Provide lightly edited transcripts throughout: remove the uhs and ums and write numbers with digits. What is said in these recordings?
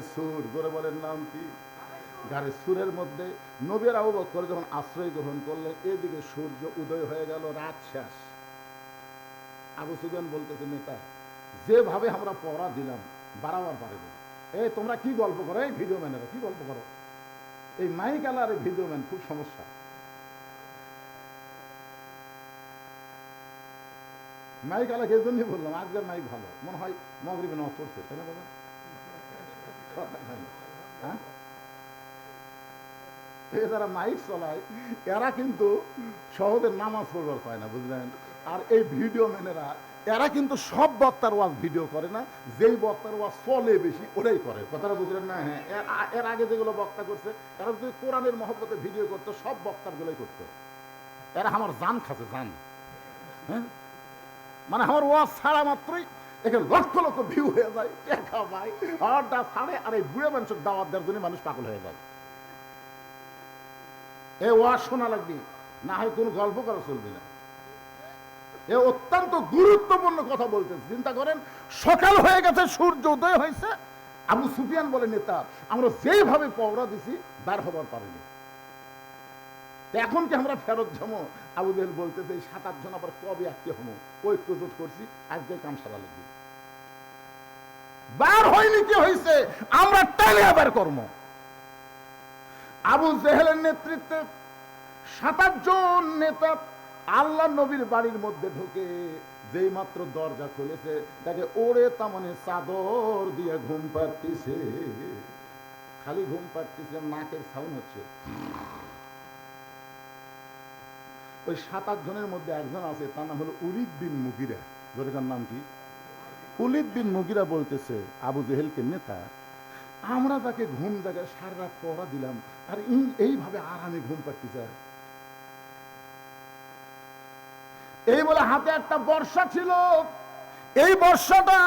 গারে সুর, জোরে বলেন নাম কি? গারে সুরের মধ্যে নবীর আবু বকর যখন আশ্রয় গ্রহণ করলেন, এদিকে সূর্য উদয় হয়ে গেল, রাত শেষ। আবু সুফিয়ান বলতেছে, নেতা যেভাবে আমরা পড়া দিলাম বাড়াবার পারে না। এই তোমরা কি গল্প করো, এই ভিডিও ম্যানেরা কি গল্প করো, এই মাইক আলা আর ভিডিও ম্যান খুব সমস্যা। মাইক আলাকে এই জন্যই বললাম, আজকের মাইক ভালো, মনে হয় মাগরিবে নামাজ পড়ছে, তাই না বাবা? হ্যাঁ, যারা মাইক চলায় এরা কিন্তু সহজে নামাজ পড়বার চায় না, বুঝলেন? আর এই ভিডিও ম্যানেরা এরা কিন্তু সব বক্তার ওয়াজ ভিডিও করে না, যেই বক্তার ওয়াজ চলে বেশি ওটাই করে, কথাটা বুঝলেন না? হ্যাঁ, এর আগে যেগুলো বক্তা করছে এরা যদি কোরআনের মহব্বতে ভিডিও করতো সব বক্তার গুলোই করতো। এরা আমার জান খাচ্ছে, জান। হ্যাঁ, মানে আমার ওয়াজ ছাড়া মাত্রই এখানে লক্ষ লক্ষ ভিউ হয়ে যায়, টাকা ভাই আরটা ছাড়ে, আর এই বুড়ে মানুষের দাওয়াত দেওয়ার জন্য মানুষ পাগল হয়ে যায়। এ ওয়াজ শোনা লাগবে, না হয় কোনো গল্প করা চলবে না। এ অত্যন্ত গুরুত্বপূর্ণ কথা বলতেছে। চিন্তা করেন, সকাল হয়ে গেছে, সূর্য উদয় হয়েছে, আবু সুফিয়ান বলে, নেতা আমরা যেভাবে পওরা দিছি বার হবার পারিনি, এখন কি আমরা ফেরত যাবো? আবু জেহেল বলতেছে, এই 7-8 জন আবার কবে একটি হবো, ঐক্যজোট করছি, আজকে কাম সারা লাগবে, বার হয়নি, কি হয়েছে আমরা টানে আবার কর্ম। আবু জেহেলের নেতৃত্বে 7-8 জন নেতা আল্লাহ নবীর বাড়ির মধ্যে ঢুকে যেই মাত্র দরজা খুলেছে, তাকে ওরে তামনে চাদর দিয়ে ঘুম পাড়তেছে, খালি ঘুম পাড়তেছে, নাকের সাউন্ড হচ্ছে। ওই 7-8 জনের মধ্যে একজন আছে, তার নাম হলো উলিদ বিন মুগিরা। জোরেকার নাম কি? উলিদ বিন মুগিরা বলতেছে আবু জেহেলকে, নেতা আমরা তাকে ঘুম জায়গায় সারা রাত পড়া দিলাম, আর এইভাবে আরামে ঘুম পাড়তেছে। এই বলে হাতে একটা বর্ষা ছিল, এই বর্ষাটা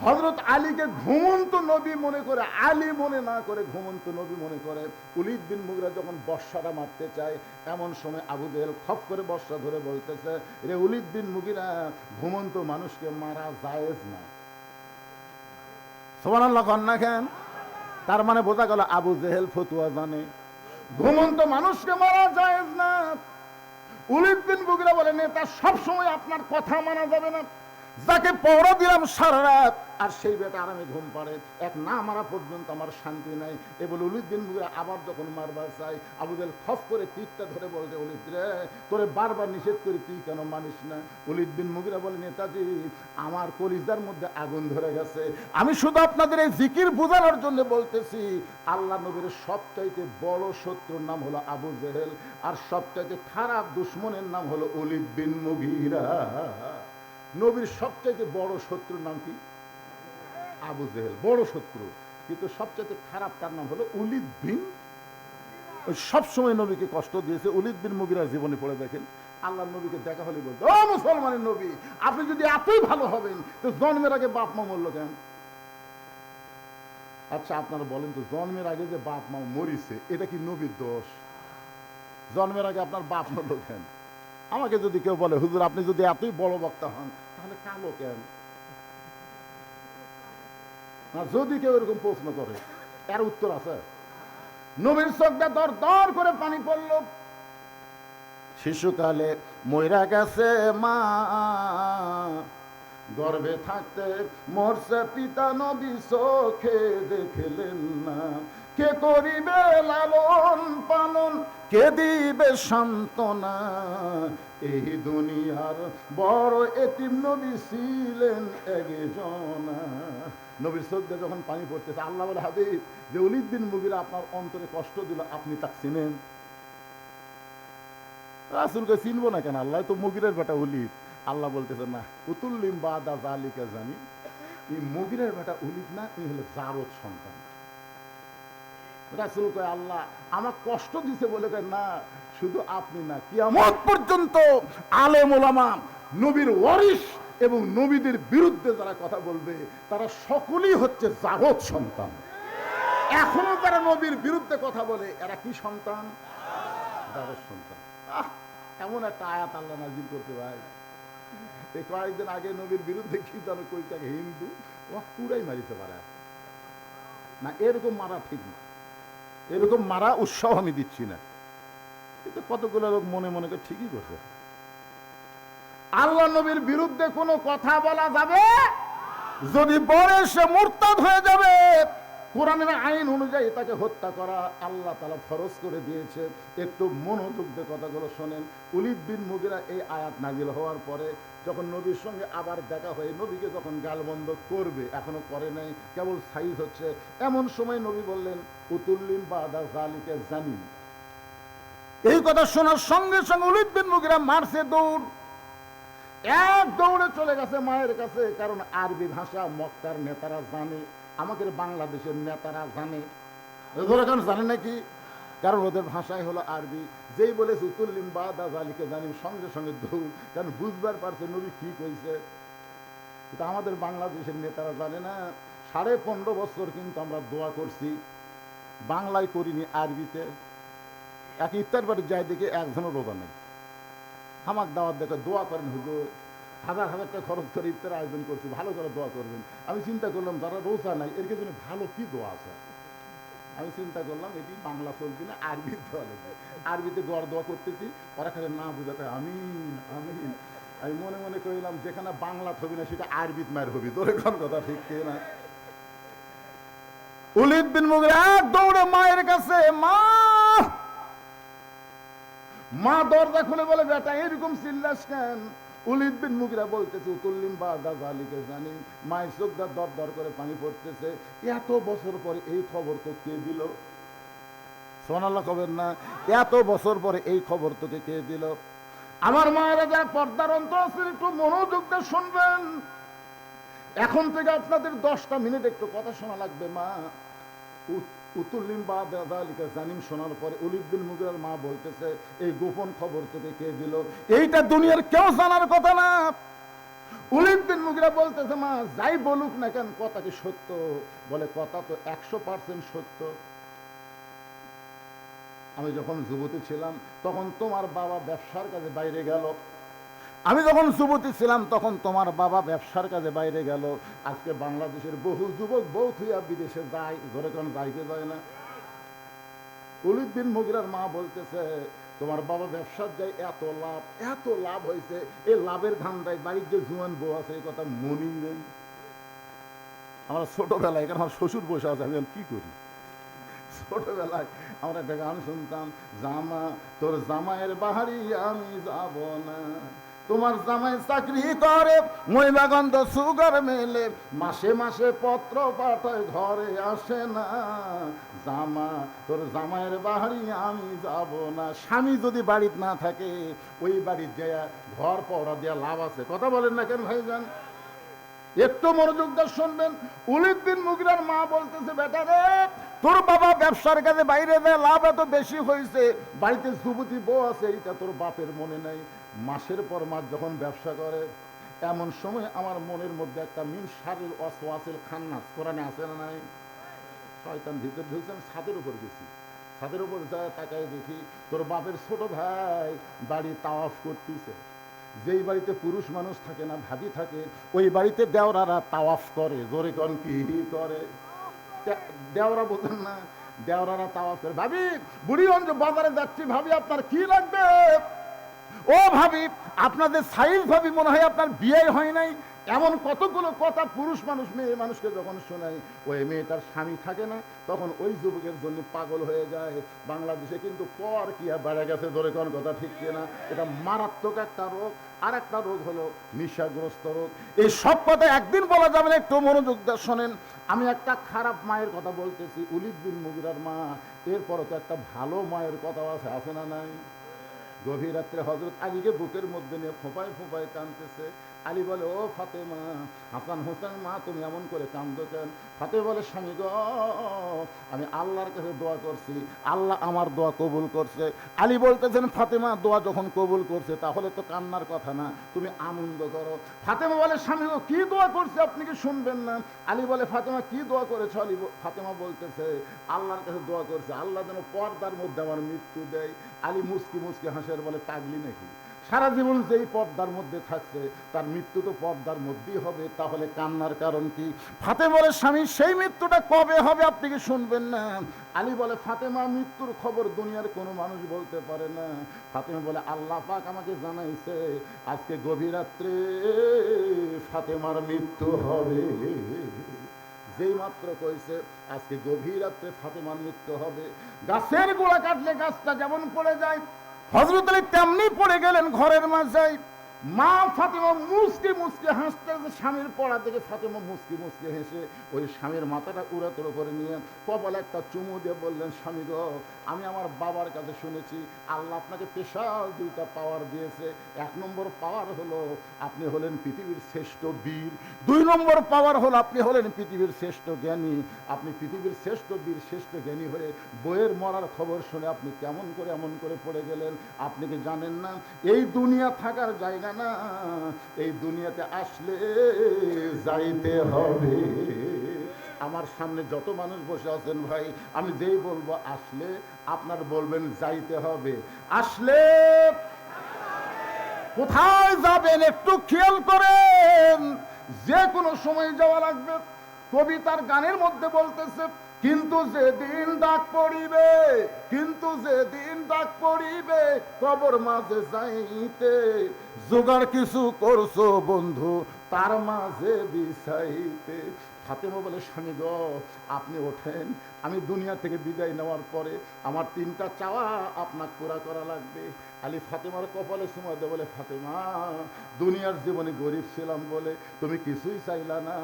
হযরত আলীকে ঘুমন্ত নবী মনে করে, আলী মনে না করে ঘুমন্ত নবী মনে করে। উলিদ বিন মুগিরা যখন বর্ষাটা মারতে চায়, এমন সময় আবু জেহেল খপ করে বর্ষা ধরে বলতেছে, রে উলিদ বিন মুগিরা, ঘুমন্ত মানুষকে মারা জায়েজ না। সুবহানাল্লাহ কন না কেন? তার মানে বোঝা গেল আবু জেহেল ফতুয়া জানে, ঘুমন্ত মানুষকে মারা জায়েজ না। উলিদ বিন মুগিরা বলে, নেতা সবসময় আপনার কথা মানা যাবে না, যাকে পহরা দিলাম সারা রাত আর সেই বেটা আরামে ঘুম পাড়ে, এক না মারা পর্যন্ত আমার শান্তি নাই। এ বলে উলিদ বিন মুগিরা আবার যখন মারবার চাই, আবু জেহেল খপ করে তীরটা ধরে বলতে, উলিদ রে তোরে বারবার নিষেধ করি, তুই কেন মানিস না? উলিদ বিন মুগিরা বলে, নেতাজি আমার কলিজার মধ্যে আগুন ধরে গেছে, আমি শুধু আপনাদের এই জিকির বোঝানোর জন্য বলতেছি, আল্লাহ নবীর সবচাইতে বড় শত্রুর নাম হলো আবু জেহেল, আর সবচাইতে খারাপ দুশ্মনের নাম হলো উলিদ বিন মুগিরা। নবীর সবচাইতে বড় শত্রুর নাম কি? আবু জেহেল, বড় শত্রু, কিন্তু সবচাইতে খারাপ তার নাম হলো উলিদ বিন। সবসময় নবীকে কষ্ট দিয়েছে। উলিদ বিন মুগিরার জীবনে পড়ে দেখেন, আল্লাহ নবীকে দেখা হলে বলতো, ও মুসলমানের নবী, আপনি যদি এতই ভালো হবেন তো জন্মের আগে বাপ মা মরল কেন? আচ্ছা আপনারা বলেন তো, জন্মের আগে যে বাপ মা মরিছে এটা কি নবীর দোষ? জন্মের আগে আপনার বাপ মরল কেন? আমাকে যদি কেউ বলে, হুজুর আপনি যদি এতই বড় বক্তা হন তাহলে কালো কেন? যদি কেউ এরকম প্রশ্ন করে, এর উত্তর আছে। নবীর চোখে দর দর করে পানি পড়ল। শিশুকালে মইরা গেছে মা, গর্ভে থাকতে মরছে পিতা, নবী চোখে দেখলেন না, কে করিবে লালন পালন, কে দিবে সান্ত্বনা, এই দুনিয়ার বড় এতিম নবী ছিলেন একজনা। নবীর চোখ দিয়ে যখন পানি পড়তেছে, আল্লাহ বলে, হাবিব যে উলিদ বিন মুগিরা আপনার অন্তরে কষ্ট দিল, আপনি তাকে চিনেন? রাসূলকে চিনবো না কেন? আল্লাহ তো মুগিরের বেটা উলিদ। আল্লাহ বলতেছে, না, উতুল্লিম বাদা জালিকা জানি, এই মুগিরের বেটা উলিদ না, এই হলো জারদ সন্তান। রাসূল কয়, আল্লাহ আমার কষ্ট দিছে বলে কয়, না শুধু আপনি না, কিয়ামত পর্যন্ত আলেম ওলামা, নবীর ওয়ারিস এবং নবীদের বিরুদ্ধে যারা কথা বলবে তারা সকলেই হচ্ছে জারদ সন্তান। এখনো যারা নবীর বিরুদ্ধে কথা বলে এরা কি সন্তান? জারদ সন্তান। এমন একটা আয়াত আল্লাহ নাযিল করতে, ভাই এই কয়েকদিন আগে নবীর বিরুদ্ধে কি জানো কই থাকে হিন্দু, ও পুরাই মারিতে পারে। না, এরকম মারা ঠিক না, এরকম মারা উৎসাহ আমি দিচ্ছি না, কিন্তু কতগুলো লোক মনে মনে করে ঠিকই করছে। আল্লাহ নবীর বিরুদ্ধে কোনো কথা বলা যাবে, যদি বলে সে মুরতাদ হয়ে যাবে। কোরআনের আইন অনুযায়ী তাকে হত্যা করা আল্লাহ তাআলা ফরজ করে দিয়েছে। একটু মনোযোগ দিয়ে কথাগুলো শোনেন। ওলীদ বিন মুগীরা এই আয়াত নাজিল হওয়ার পরে যখন নবীর সঙ্গে আবার দেখা হয়, নবীকে যখন গালবন্ধ করবে, এখনো করে নাই, কেবল সাইজ হচ্ছে, এমন সময় নবী বললেন উতুল্লিম বাদা যালিকা জানিন। এই কথা শোনার সঙ্গে সঙ্গে ওলীদ বিন মুগীরা মারছে দৌড়, এক দৌড়ে চলে গেছে মায়ের কাছে। কারণ আরবি ভাষা মক্কার নেতারা জানে, আমাদের বাংলাদেশের নেতারা জানে, এখন জানে নাকি, কারণ ওদের ভাষাই হলো আরবি। যেই বলেছে উতুল্লিম বাদা যালিকা জানিম, সঙ্গে সঙ্গে দৌড়, কারণ বুঝবার পারছে নবী কি কইছে। কিন্তু আমাদের বাংলাদেশের নেতারা জানে না। 15.5 বছর কিন্তু আমরা দোয়া করছি, বাংলায় করিনি, আরবিতে। এক ইফতার বাড়ি যাই দেখে একজনও রোজা নেই, আমাকে দাওয়াত দেখে দোয়া করেন হুজুর, হাজার হাজার টাকা খরচ করে ইফতার আয়োজন করছি, ভালো করে দোয়া করবেন। আমি চিন্তা করলাম যারা রোজা নাই এর জন্য ভালো কি দোয়া আছে। আমি চিন্তা করলাম এটি বাংলা চলবি না, আরবি দোয়া লাগবে। আরবিতে গড় দোয়া করতেছি, ওরা খালি না বুঝাতে আমিন আমিন। আমি মনে মনে করিলাম যেখানে বাংলা হবি না সেটা আরবিত মায়ের হবি, তোর এখন কথা ঠিক না। ওলীদ বিন মুগীরা দৌড়ে মায়ের কাছে, মা মা দরজা খুলে বলে বেটা এরকম চিল্লাস কেন? ওলীদ বিন মুগীরা বলতেছে উতুল্লিম বাদা যালিকা জানিম। মায়ের চোখ দর দর করে পানি পড়তেছে। এত বছর পরে এই খবর তো কে দিল? সুবহানাল্লাহ কবেন না? এত বছর পরে এই খবর তোকে কে দিল? আমার মায়েরা যারা পর্দার অন্তর আছেন একটু মনোযোগ দিয়ে শুনবেন। এখন থেকে আপনাদের 10টা মিনিট একটু কথা শোনা লাগবে। মা উতুল্লিম বাদা যালিকা জানিম শোনার পরে ওলীদ বিন মুগীরার মা বলতেছে এই গোপন খবর তোকে কে দিল? এইটা দুনিয়ার কেউ জানার কথা না। ওলীদ বিন মুগীরা বলতেছে মা যাই বলুক না কেন কথা কি সত্য? বলে কথা তো 100% সত্য। আমি যখন যুবতী ছিলাম তখন তোমার বাবা ব্যবসার কাজে বাইরে গেল। আমি যখন যুবতী ছিলাম তখন তোমার বাবা ব্যবসার কাজে বাইরে গেল। আজকে বাংলাদেশের বহু যুবক বউ থুইয়া বিদেশে যায়, ধরে কোন যাইতে যায় না। ওলীদ বিন মুগীরার মা বলতেছে তোমার বাবা ব্যবসার যায়, এত লাভ হয়েছে, এই লাভের ধান্দায় বাড়ির যে জুয়ান বউ আছে এই কথা মনেই নেই। আমরা ছোটবেলায়, এখানে আমার শ্বশুর বসে আছে, আমি কি করি, ছোটবেলায় আমরা একটা গান শুনতাম, জামা তোর জামাইয়ের বাহারি আমি যাব না, তোমার জামাই চাকরি করে মহিলাগন্ধ সুগার মেলে, মাসে মাসে পত্র পাঠায় ঘরে আসে না, জামা তোর জামাইয়ের বাড়ি আমি যাব না। স্বামী যদি বাড়িতে না থাকে ওই বাড়ির যায় ঘর পড়া দেওয়া লাভ আছে? কথা বলেন না কেন ভাইজান? একটু মনোযোগ দিয়ে শুনবেন। ওলীদ বিন মুগীরার মা বলতেছে বেটা রে তোর বাবা ব্যবসার কাজে বাইরে যায়, লাভ এত বেশি হয়েছে, বাড়িতে যুবতী বউ আছে, এটা তোর বাপের মনে নাই। মাসের পর মাস যখন ব্যবসা করে এমন সময় আমার মনের মধ্যে একটা মিন শারীর ওয়াসওয়াসিল খান্নাস, কোরআনে আছে না নাই? শয়তান ভিতর ঢুকছে। আমি ছাদের উপর গেছি, ছাদের উপর যায় তাকায় দেখি তোর বাপের ছোট ভাই বাড়ি তাওয়াফ করতেছে। যেই বাড়িতে পুরুষ মানুষ থাকে না, ভাবি থাকে, ওই বাড়িতে দেওরারা তাওয়াফ করে। জোরে কোন কি করে? দেওরা বোঝেন না? দেওরারা তাওয়াফ করে। ভাবি বুড়িগঞ্জ বাজারে যাচ্ছি, ভাবি আপনার কি লাগবে? ও ভাবি আপনাদের সাইজ ভাবি মনে হয় আপনার বিয়ে হয় নাই। এমন কতগুলো কথা পুরুষ মানুষ মেয়ে মানুষকে যখন শোনায়, ওই মেয়েটার স্বামী থাকে না, তখন ওই যুবকের জন্য পাগল হয়ে যায়। বাংলাদেশে কিন্তু পর কিয়া বেড়ে গেছে, ধরে কোন কথা ঠিক না? এটা মারাত্মক একটা রোগ। আর একটা রোগ হলো নিশাগ্রস্ত রোগ। এই সব কথা একদিন বলা যাবে না, একটু মনোযোগ দিয়ে শোনেন। আমি একটা খারাপ মায়ের কথা বলতেছি, ওলীদ বিন মুগীরার মা। এরপরও তো একটা ভালো মায়ের কথা আছে না নাই? গভীর রাত্রে হযরত আলীকে বুকের মধ্যে নিয়ে ফোঁপায় ফোঁপায় কাঁদতেছে। আলী বলে ও ফাতেমা, হাসান হোসেন মা তুমি এমন করে কাঁদো কেন? ফাতেমা বলে স্বামী গো আমি আল্লাহর কাছে দোয়া করছি, আল্লাহ আমার দোয়া কবুল করছে। আলী বলতেছেন ফাতেমা দোয়া যখন কবুল করছে তাহলে তো কান্নার কথা না, তুমি আনন্দ করো। ফাতেমা বলে স্বামী গো কি দোয়া করছে আপনি কি শুনবেন না? আলী বলে ফাতেমা কি দোয়া করেছো? আলী ফাতেমা বলতেছে আল্লাহর কাছে দোয়া করছে আল্লাহ যেন পর্দার মধ্যে আমার মৃত্যু দেয়। আলী মুস্কি মুস্কি হাসে বলে পাগলি নাকি? সারা জীবন যেই পর্দার মধ্যে থাকছে তার মৃত্যু তো পর্দার মধ্যেই হবে, তাহলে কান্নার কারণ কি? ফাতেমার স্বামী সেই মৃত্যুটা কবে হবে আপনি কি শুনবেন না? আলী বলে ফাতেমা মৃত্যুর খবর দুনিয়ার কোনো মানুষ বলতে পারে না। ফাতেমা বলে আল্লাহ পাক আমাকে জানাইছে আজকে গভীর রাত্রে ফাতেমার মৃত্যু হবে। যেই মাত্র কইছে আজকে গভীর রাত্রে ফাতেমার মৃত্যু হবে, গাছের গোড়া কাটলে গাছটা যেমন পড়ে যায়, হযরত আলী তেমনি পড়ে গেলেন ঘরের মাঝে। মা ফাতেমা মুসকে মুসকে হাসতে, স্বামীর পড়া দেখে ফাতেমা মুসকে মুসকে হেসে ওই স্বামীর মাথাটা উড়াতড়ো করে নিয়ে কপালে একটা চুমু দিয়ে বললেন, স্বামী গো, আমি আমার বাবার কাছে শুনেছি আল্লাহ আপনাকে স্পেশাল দুইটা পাওয়ার দিয়েছে। এক নম্বর পাওয়ার হলো আপনি হলেন পৃথিবীর শ্রেষ্ঠ বীর, দুই নম্বর পাওয়ার হলো আপনি হলেন পৃথিবীর শ্রেষ্ঠ জ্ঞানী। আপনি পৃথিবীর শ্রেষ্ঠ বীর শ্রেষ্ঠ জ্ঞানী হয়ে বইয়ের মরার খবর শুনে আপনি কেমন করে এমন করে পড়ে গেলেন? আপনি কি জানেন না এই দুনিয়া থাকার জায়গা না, এই দুনিয়াতে আসলে যাইতে হবে। আমার সামনে যত মানুষ বসে আছেন ভাই, আমি যেই বলবো আসলে, আপনার বলবেন যাইতে হবে। আসলে কোথায় যাবেন একটু খেয়াল করেন, যে কোনো সময় যাওয়া লাগবে। কবিতার গানের মধ্যে বলতেছে, কিন্তু যেদিন ডাক পড়িবে, কিন্তু যেদিন ডাক পড়িবে কবর মাঝে যাইতে, জোগাড় কিছু করছো বন্ধু তার মাঝে বিছাইতে। ফাতেমা বলে, স্বামী গো আপনি ওঠেন, আমি দুনিয়া থেকে বিদায় নেওয়ার পরে আমার তিনটা চাওয়া আপনাকে পুরা করা লাগবে। আলী ফাতেমার কপালে চুমা দিয়ে বলে, ফাতেমা দুনিয়ার জীবনে গরিব ছিলাম বলে তুমি কিছুই চাইলা না,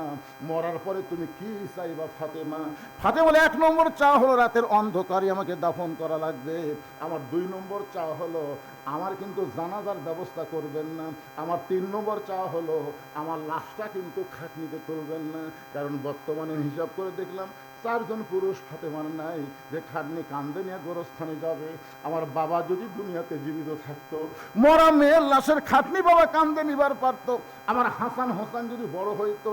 মরার পরে তুমি কি চাইবা ফাতেমা? ফাতেমা বলে, এক নম্বর চাওয়া হলো রাতের অন্ধকারে আমাকে দাফন করা লাগবে। আমার দুই নম্বর চাওয়া হলো আমার কিন্তু জানাজার ব্যবস্থা করবেন না। আমার তিন নম্বর চাওয়া হলো আমার লাশটা কিন্তু খাটনিতে তুলবেন না, কারণ বর্তমানে হিসাব করে দেখলাম চারজন পুরুষ ফাতেমার নাই যে খাটনি কান্দে নিয়ে গোরস্থানে যাবে। আমার বাবা যদি দুনিয়াতে জীবিত থাকতো, মরা মেয়ের লাশের খাটনি বাবা কান্দে নিবার পারত। আমার হাসান হোসেন যদি বড় হইতো,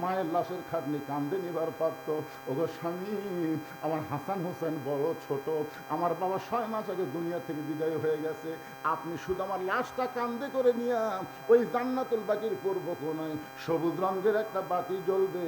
মায়ের লাশের খাটনি কান্দে নিবার পারত। ওগো স্বামী, আমার হাসান হোসেন বড় ছোট, আমার বাবা 6 মাস আগে দুনিয়া থেকে বিদায় হয়ে গেছে। আপনি শুধু আমার লাশটা কান্দে করে নিয়ে ওই জান্নাতুল বাকির পূর্ব কোণায় সবুজ রঙের একটা বাতি জ্বলবে,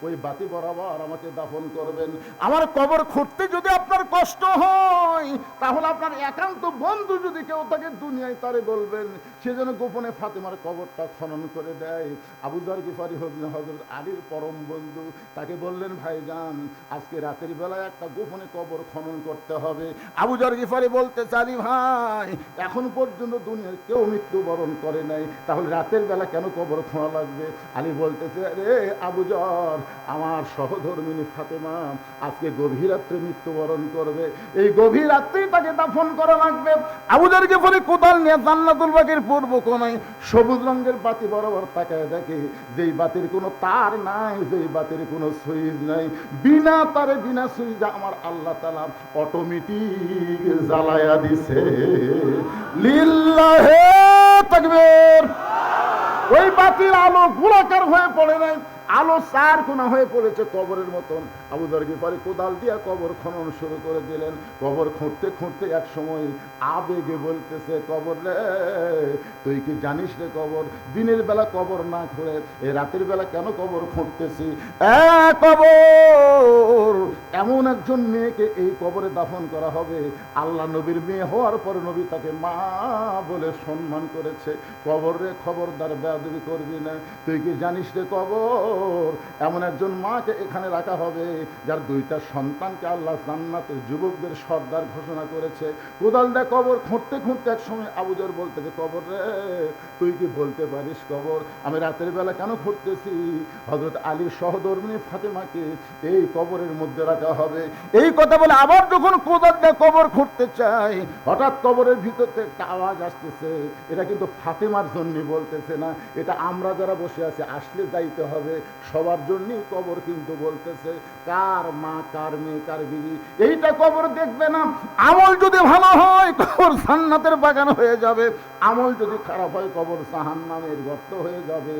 ওই বাতি বরাবর আমাকে দাফন করবেন। আমার কবর খুঁড়তে যদি আপনার কষ্ট হয়, তাহলে আপনার একান্ত বন্ধু যদি কেউ থাকে দুনিয়ায় তারে বলবেন সে যেন গোপনে ফাতেমার কবরটা খনন করে দেয়। আবু যর গিফারি হযরত আলীর পরম বন্ধু, তাকে বললেন, ভাইজান আজকে রাতের বেলায় একটা গোপনে কবর খনন করতে হবে। আবু যর গিফারি বলতে, আলী ভাই এখন পর্যন্ত দুনিয়ার কেউ মৃত্যুবরণ করে নাই, তাহলে রাতের বেলা কেন কবর খোঁড়া লাগবে? আলী বলতেছে, রে আবু যর, আমার সহধর্মিনী ফাতেমা আজকে গভীর রাত্রে মৃত্যুবরণ করবে, এই গভীর রাত্রেই তাকে দাফন করা লাগবে। আবু যর গিফারি কোদাল নিয়ে জান্নাতুল বাকির পূর্ব কোণায় সবুজ রঙের বাতি বরাবর তাকায় দেখে, যেই বাতির কোনো তার নাই, যেই বাতির কোনো সুইচ নাই, বিনা তারে বিনা সুইচ আমার আল্লাহ তাআলা অটোমেটিক জ্বালায়া দিছে। লিল্লাহে তাকবীর। ওই বাতির আলো গোলাকার হয়ে পড়ে নাই, আলো 4 কোণা হয়ে পড়েছে কবরের মতন। আবু যর গিফারি কোদাল দিয়া কবর খনন শুরু করে দিলেন। কবর খুঁড়তে খুঁড়তে এক সময় আবেগে বলতেছে, কবর রে তুই কি জানিস রে কবর, দিনের বেলা কবর না খুঁড়ে এ রাতের বেলা কেন কবর খুঁড়তেছি? কবর এমন একজন মেয়েকে এই কবরে দাফন করা হবে, আল্লাহ নবীর মেয়ে হওয়ার পর নবী তাকে মা বলে সম্মান করেছে। কবর রে খবরদার বেয়াদবি করবি না। তুই কি জানিস রে কবর, এমন একজন মাকে এখানে রাখা হবে যার 2টা সন্তানকে আল্লাহ জান্নাতের যুবকদের সর্দার ঘোষণা করেছে। কোদাল দা কবর খুঁড়তে খুঁড়তে এক সময় আবু যর বলতেছে, কবর রে তুই কি বলতে পারিস কবর আমি রাতের বেলা কেন খুঁড়তেছি? হযরত আলীর সহধর্মিনী ফাতেমাকে এই কবরের মধ্যে রাখা হবে। এই কথা বলে আবার যখন কোদাল দা কবর খুঁড়তে চাই, হঠাৎ কবরের ভিতর থেকে একটা আওয়াজ আসতেছে। এটা কিন্তু ফাতেমার জন্য বলতেছে না, এটা আমরা যারা বসে আছি আসলে যাইতে হবে সবার জন্যই কবর কিন্তু বলতেছে। কার মা, কার মেয়ে, কার বিবি, এইটা কবর দেখবে না। আমল যদি ভালো হয় কবর জান্নাতের বাগান হয়ে যাবে, আমল যদি খারাপ হয় কবর জাহান্নামের গর্ত হয়ে যাবে।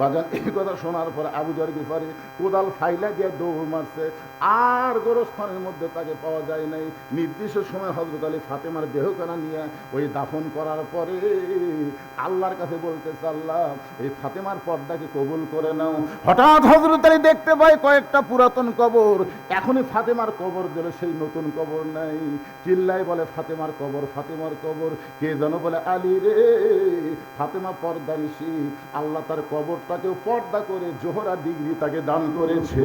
বাজান এই কথা শোনার পর আবু যর গিফারি কোদাল ফাইলা দিয়ে দৌড় মারছে, আর কবরস্থানের মধ্যে তাকে পাওয়া যায় নাই। নির্দিষ্ট সময় হযরত আলী ফাতেমার দেহখানা নিয়ে ওই দাফন করার পরে আল্লাহর কাছে বলতেছে, আল্লাহ এই ফাতেমার পর্দাকে কবুল করে নাও। হঠাৎ হযরত আলী দেখতে পায় কয়েকটা পুরাতন কবর, এখনই ফাতেমার কবর দিলে সেই নতুন কবর নাই। চিল্লাই বলে ফাতেমার কবর, ফাতেমার কবর। কে যেন বলে আলী রে, ফাতেমা পর্দানিশী, আল্লাহ তার কবরটাকেও পর্দা করে জোহরা ডিগ্রি তাকে দান করেছে।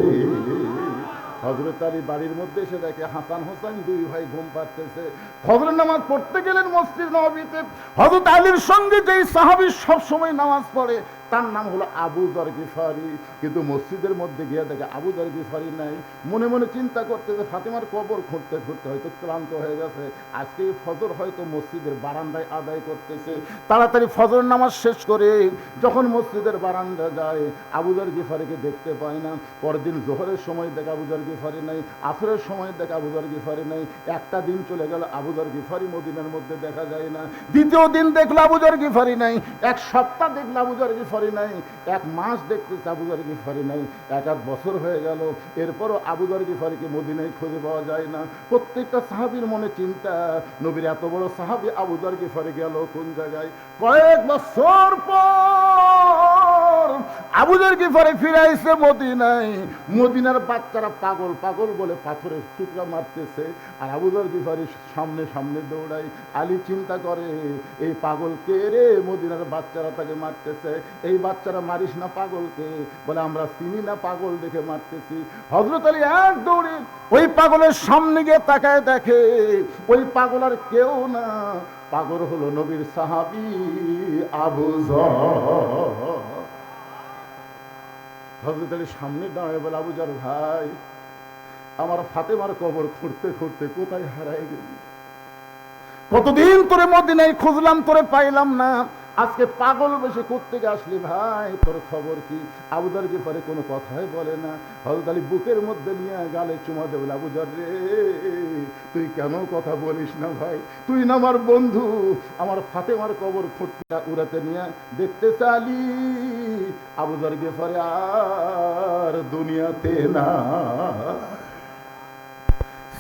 হযরত আলী বাড়ির মধ্যে এসে দেখে হাসান হোসেন দুই ভাই ঘুম পাড়তেছে। ফজরের নামাজ পড়তে গেলেন মসজিদ নববীতে। হযরত আলীর সঙ্গে যেই সাহাবী সব সময় নামাজ পড়ে তার নাম হলো আবু যর গিফারি, কিন্তু মসজিদের মধ্যে গিয়ে দেখে আবু যর গিফারি নাই। মনে মনে চিন্তা করতেছে ফাতেমার কবর খুঁড়তে খুঁড়তে হয়তো ক্লান্ত হয়ে গেছে, আজকে ফজর হয়তো মসজিদের বারান্দায় আদায় করতেছে। তাড়াতাড়ি ফজর নামাজ শেষ করে যখন মসজিদের বারান্দা যায় আবু যর গিফারিকে দেখতে পায় না। পরদিন জোহরের সময় দেখে আবু যর গিফারি নাই, আসরের সময় দেখে আবু যর গিফারি নাই। একটা দিন চলে গেল, আবু যর গিফারি মদিনার মধ্যে দেখা যায় না। দ্বিতীয় দিন দেখলো আবু যর গিফারি নাই। এক সপ্তাহ দেখলো আবু যর গিফারি নাই। এক মাস দেখতেছে আবু যর গিফারি নাই। এক আধ বছর হয়ে গেল, এরপরও আবু যর গিফারিকে মদিনায় খুঁজে পাওয়া যায় না। প্রত্যেকটা সাহাবীর মনে চিন্তা, নবীর এত বড় সাহাবী আবু যর গিফারি গেল কোন জায়গায়। কয়েক বছর পর আবু যর গিফারি ফিরে আইছে মদিনায়। মদিনার বাচ্চারা পাগল পাগল বলে পাথরের টুকরা মারতেছে, আর আবু যর গিফারি সামনে সামনে দৌড়ায়। আলী চিন্তা করে এই পাগল কে রে, মদিনার বাচ্চারা তাকে মারতেছে। এই বাচ্চারা মারিস না পাগলকে, বলে আমরা চিনি না, পাগল দেখে মারতেছি। হযরত আলী এক দৌড়ে ওই পাগলের সামনে গিয়ে তাকায়, দেখে ওই পাগল আর কেউ না, পাগল হলো নবীর সাহাবী আবু যর। হযরত আলী সামনে দাঁড়ায় বলে, আবু যর ভাই, আমার ফাতেমার কবর খুঁড়তে খুঁড়তে কোথায় হারায় গেলি? কতদিন তোরে মদিনায় খুঁজলাম, তোরে পাইলাম না। আজকে পাগল বেশি কোত্থেকে আসলি ভাই, তোর খবর কি? আবু যর গিফারি কোনো কথাই বলে না। হযরত আলী বুকের মধ্যে নিয়ে গালে চুমা দেবে, আবু যর রে, তুই কেন কথা বলিস না ভাই? তুই না আমার বন্ধু। আমার ফাতেমার কবর খুঁড়তে উড়াতে নিয়ে দেখতে চালি আবু যর গিফারি আর দুনিয়াতে না।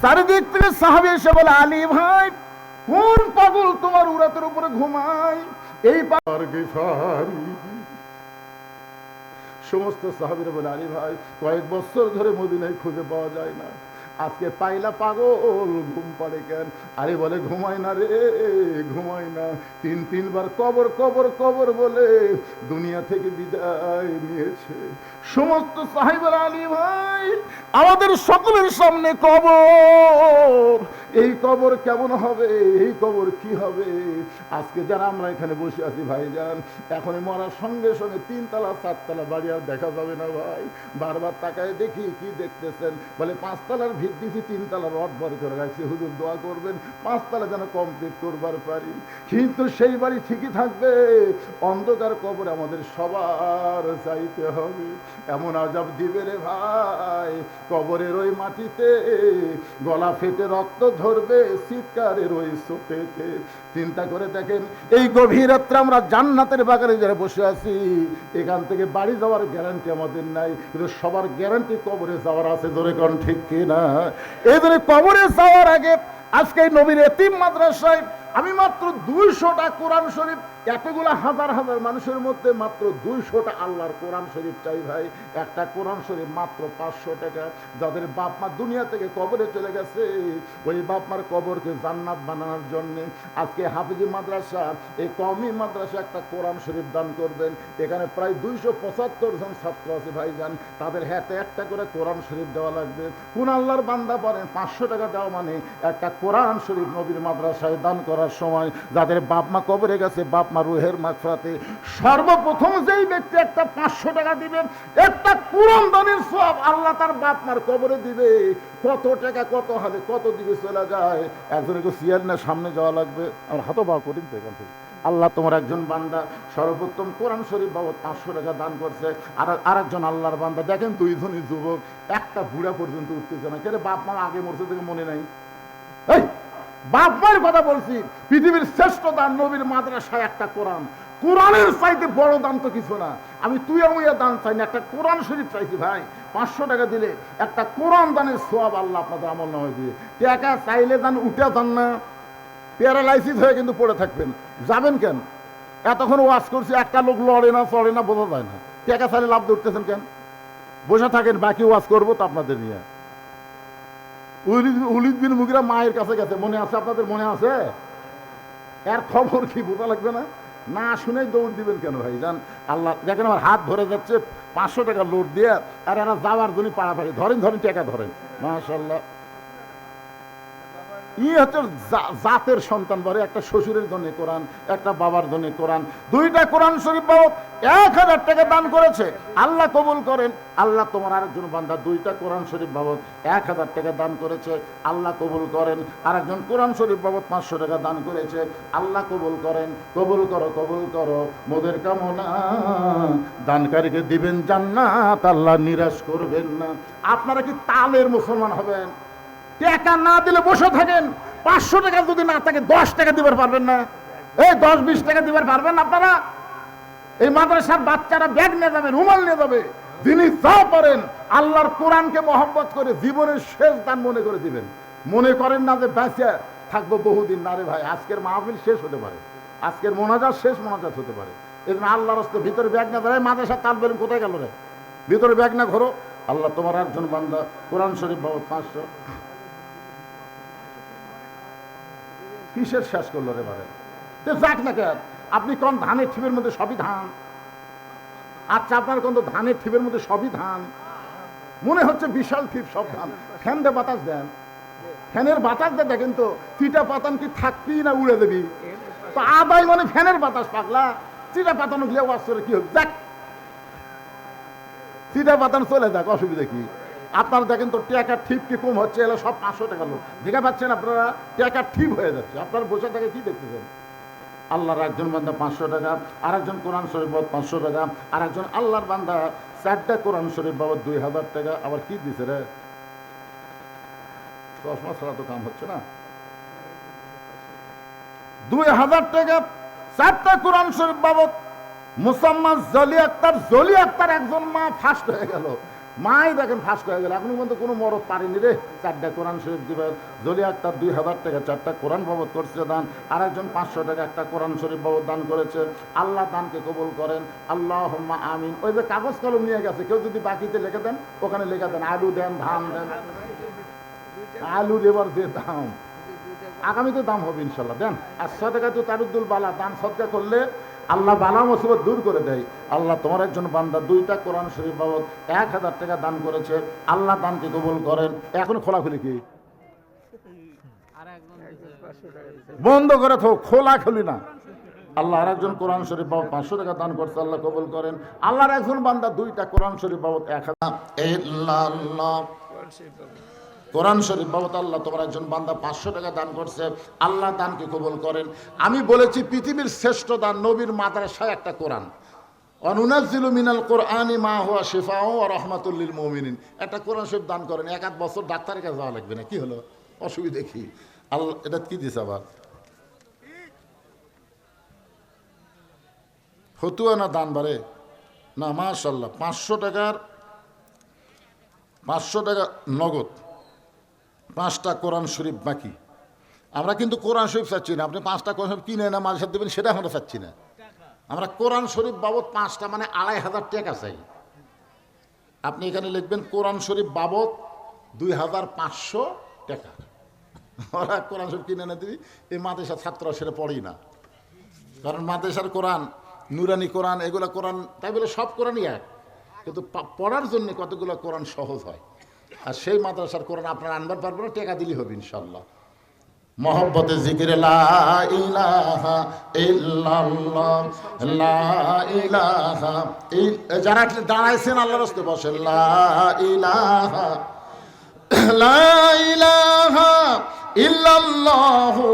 চারিদিক থেকে সাহাবী এসে বলে, আলী ভাই, কোন পাগল তোমার উরাতের উপরে ঘুমায়? এই পাগল গিফারি। সমস্ত সাহাবীরা বলে, আলী ভাই, কয়েক বছর ধরে মদিনায় খুঁজে পাওয়া যায় না, আজকে পাইলা পাগল ঘুম পাড়ে কেন? আরে বলে, ঘুমায় না রে, ঘুমায় না। তিনবার কবর কবর কবর বলে দুনিয়া থেকে বিদায় নিয়েছে। সমস্ত সাহাবীরা, আলী ভাই, আমাদের সকলের সামনে কবর, এই কবর কেমন হবে? এই কবর কি হবে? আজকে যারা আমরা এখানে বসে আছি ভাইজান, এখন মরার সঙ্গে সঙ্গে 3 তলা 4 তলা বাড়ি আর দেখা যাবে না ভাই। বারবার তাকায় দেখি, কি দেখতেছেন? বলে 5 তলার ভিত দিছি, 3 তলা রড ভর করে রাখছি, হুজুর দোয়া করবেন 5 তলা যেন কমপ্লিট করবার পারি। কিন্তু সেই বাড়ি ঠিকই থাকবে, অন্ধকার কবর আমাদের সবার চাইতে হবে। এমন আযাব দিবে রে ভাই, কবরের ওই মাটিতে গলা ফেটে রক্ত ঝরবে, চিৎকারের ওই চোটেতে। চিন্তা করে দেখেন, এই গভীর রাত্রে আমরা জান্নাতের বাগানে যারা বসে আছি, এখান থেকে বাড়ি যাওয়ার গ্যারান্টি আমাদের নাই, কিন্তু সবার গ্যারান্টি কবরে যাওয়ার আছে। ধরে কোন ঠিক কিনা? এই ধরে কবরে যাওয়ার আগে আজকে নবীর এতিম মাদ্রাসায় আমি মাত্র 200টা কোরআন শরীফ, এতগুলা হাজার হাজার মানুষের মধ্যে মাত্র 200টা আল্লাহর কোরআন শরীফ চাই ভাই। একটা কোরআন শরীফ মাত্র 500 টাকা। যাদের বাপ মা দুনিয়া থেকে কবরে চলে গেছে, ওই বাপ মার কবরকে জান্নাত বানানোর জন্য আজকে হাফিজি মাদ্রাসা, এই কওমি মাদ্রাসা একটা কোরআন শরীফ দান করবেন। এখানে প্রায় 275 জন ছাত্র আছে ভাইজান, তাদের হাতে একটা করে কোরআন শরীফ দেওয়া লাগবে। কোন আল্লাহর বান্দা পারেন 500 টাকা দেওয়া মানে একটা কোরআন শরীফ নবীর মাদ্রাসায় দান করার সময়। যাদের বাপ মা কবরে গেছে, বাপ মা রুহের মাগফিরাতে সর্বপ্রথম যেই ব্যক্তি একটা 500 টাকা দিবেন, একটা কোরআন দানের সওয়াব আল্লাহ তার বাপ মার কবরে দিবে। কত টাকা, কত হালে, কত দিকে চলে যায়। একজনকে সিয়ার না সামনে যাওয়া লাগবে, আমার হাতও বা কঠিন তো এখান থেকে। আল্লাহ তোমার একজন বান্দা সর্বোত্তম কোরআন শরীফ বাবদ 500 টাকা দান করছে। আর একজন আল্লাহর বান্দা দেখেন, 2 জনই যুবক, একটা বুড়া পর্যন্ত উঠতেছে না। কেন? বাপ মা আগে মরছে থেকে মনে নাই। এই বাপ মার কথা বলছি, পৃথিবীর শ্রেষ্ঠ দান নবীর মাদ্রাসায় একটা কোরআন। কোরআনের চাইতে বড় দান তো কিছু না। আমি তুই আমুইয়া দান চাই না, একটা কোরআন শরীফ চাইছি ভাই। 500 টাকা দিলে একটা কোরআন দানের সওয়াব আল্লাহ আপনাদের আমল নামায় দিয়ে। টাকা চাইলে দান উঠে যান না, প্যারালাইসিস হয়ে কিন্তু পড়ে থাকবেন। যাবেন কেন? এতক্ষণ ওয়াজ করছি, একটা লোক লড়ে না চড়ে না, বোঝা যায় না। টাকা চাইলে লাভ উঠতেছেন কেন? বসে থাকেন, বাকি ওয়াজ করবো তো আপনাদের নিয়ে। ওয়ালিদ বিন মুগিরা মায়ের কাছে গেছে, মনে আছে আপনাদের? মনে আছে? এর খবর কি বোঝা লাগবে না? না শুনেই দৌড় দিবেন কেন ভাই? জান আল্লাহ দেখেন আমার হাত ধরে যাচ্ছে, 500 টাকা লোড দিয়ে, আর এরা যাওয়ার জন্য পাড়াপাড়ি ধরেন টাকা ধরেন। মাশাআল্লাহ, হচ্ছে জাতের সন্তান বলে। একটা শ্বশুরের জন্য কোরআন, একটা বাবার জন্য কোরআন, 2টা কোরআন শরীফ বাবদ 1000 টাকা দান করেছে। আল্লাহ কবুল করেন। আল্লাহ তোমার আরেকজন বান্দা 2টা কোরআন শরীফ বাবদ 1000 টাকা দান করেছে। আল্লাহ কবুল করেন। আরেকজন কোরআন শরীফ বাবদ 500 টাকা দান করেছে। আল্লাহ কবুল করেন। কবুল করো মোদের কামনা, দানকারীকে দিবেন জান্নাত, আল্লাহ নিরাশ করবেন না। আপনারা কি তালের মুসলমান হবেন? টাকা না দিলে বসে থাকেন। 500 টাকা যদি না থাকে 10 টাকা দিবার পারবেন না? এই 10-20 টাকা দিবার পারবেন আপনারা? এই মাদ্রাসার বাচ্চারা ব্যাগ নিয়ে যাবে, রুমাল নিয়ে যাবে। যিনি যা পারেন আল্লাহর কোরআনকে মহব্বত করে জীবনের শেষ দান মনে করে দিবেন। মনে করেন না যে বেঁচে থাকবো বহুদিন। না রে ভাই, আজকের মাহফিল শেষ হতে পারে, আজকের মোনাজাত শেষ মোনাজাত হতে পারে। এই জন্য আল্লাহর রাস্তে ভিতরে ব্যাগ না ধরে মাদ্রাসার তাল বেলুন কোথায় গেল রে? ভিতরে ব্যাগ না ঘোরো। আল্লাহ তোমার একজন বান্দা কোরআন শরীফ বাবদ 500 কিসের শেষ করলো রে বারে? যাক না কেন, আপনি কোন ধানের ঠিপের মধ্যে সবই ধান। আচ্ছা, আপনার কোন ধানের ঠিপের মধ্যে সবই ধান মনে হচ্ছে, বিশাল ঠিপ, সব ধান। ফ্যান দিয়ে বাতাস দেন, ফ্যানের বাতাস দিয়ে দেখেন তো চিটা পাতান কি থাকবি না উড়ে দেবি? তো আদায় মানে ফ্যানের বাতাস পাগলা। চিটা পাতানো গিয়ে ওয়াজ করে কি হবে? যাক, চিটা পাতানো চলে যাক, অসুবিধা কি? আপনারা দেখেন তো টাকার ঠিক কি কম হচ্ছে, এলো সব 500 টাকা লোক। দেখে পাচ্ছেন আপনারা? টাকার ঠিক হয়ে যাচ্ছে। আপনারা বসে থেকে কি দেখতেছেন? আল্লাহর একজন বান্দা 500 টাকা, আর একজন কোরআন শরীফ বাবদ 500 টাকা, আর একজন আল্লাহর বান্দা 4টা কোরআন শরীফ বাবদ 2000 টাকা। আবার কি দিছে রে? চশমা ছাড়া তো কাম হচ্ছে না। 2000 টাকা 4টা কোরআন শরীফ বাবদ। মুসাম্মা জলি আক্তার একজন মা ফার্স্ট হয়ে গেল। মাই দেখেন ফার্স্ট হয়ে গেল। এখনো পর্যন্ত কোনো মরদ পারেনি রে 4টা কোরআন শরীফ দিবে। জলি আক্তার 2000 টাকা 4টা কোরআন বাবদ করছে দান। আর একজন 500 টাকা একটা কোরআন শরীফ বাবদ দান করেছে। আল্লাহ দানকে কবুল করেন, আল্লাহুম্মা আমিন। ওই যে কাগজ কলম নিয়ে গেছে, কেউ যদি বাকিতে লিখে দেন, ওখানে লিখে দেন আলু দেন, ধান দেন। আলুর এবার যে দাম, আগামীতে দাম হবে ইনশাল্লাহ। দেন। আর সদকা তো তারুদ্দুল বালা, দান সদকা করলে আল্লাহ বালা মুসিবত দূর করে দেয়। আল্লাহ তোমার একজন বান্দা 2টা কোরআন শরীফ বাবদ 1000 টাকা দান করেছে। আল্লাহ দানকে কবুল করেন। এখন খোলাখুলি কি বন্ধ করে থো, খোলাখুলি না। আল্লাহ আর একজন কোরআন শরীফ বাবদ 500 টাকা দান করছে, আল্লাহ কবুল করেন। আল্লাহর একজন বান্দা 2টা কোরআন শরীফ বাবদ 1000 কোরআন শরীফ বাবদ আল্লাহ তোমার একজন বান্দা 500 টাকা দান করছে, আল্লাহ দানকে কবুল করেন। আমি বলেছি পৃথিবীর শ্রেষ্ঠ দান নবীর মাদ্রাসায় একটা কোরআন। অনুনাজ্জিলু মিনাল কোরআনি মা হুয়া শিফাউ ওয়া রাহমাতুল লিল মুমিনিন। একটা কোরআন শরীফ দান করেন, 1-8 বছর ডাক্তারের কাছে যাওয়া লাগবে না। কি হলো? অসুবিধা কি? আল্লাহ এটা কি দিছে আবার? ফতুয়া না দান বাড়ে না? মাশাআল্লাহ। 500 টাকা নগদ, 5টা কোরআন শরীফ বাকি। আমরা কিন্তু কোরআন শরীফ চাচ্ছি না। আপনি 5টা কোরআন শরীফ কিনে না মাঝে সাথে দেবেন, সেটা আমরা চাচ্ছি না। আমরা কোরআন শরীফ বাবদ 5টা মানে 2500 টাকা চাই। আপনি এখানে লিখবেন কোরআন শরীফ বাবদ 2500 টাকা। ওরা কোরআন শরীফ কিনে না দিবি। এই মাদ্রাসার ছাত্ররা সেটা পড়েই না, কারণ মাদ্রাসার কোরআন, নুরানি কোরআন, এগুলো কোরআন তাই বলে সব কোরআনই এক, কিন্তু পড়ার জন্য কতগুলো কোরআন সহজ হয়। আর সেই মাদ্রাসার কোরআন আপনারা আনবার পারবেন না, টাকা দিলেই হবে ইনশাল্লাহ। মহব্বতে জিকিরে লা ইলাহা ইল্লাল্লাহ, লা ইলাহা যারা দাঁড়াইছেন আল্লাহর রাস্তায় বসেন, লা ইলাহা লা ইলাহা ইল্লাল্লাহু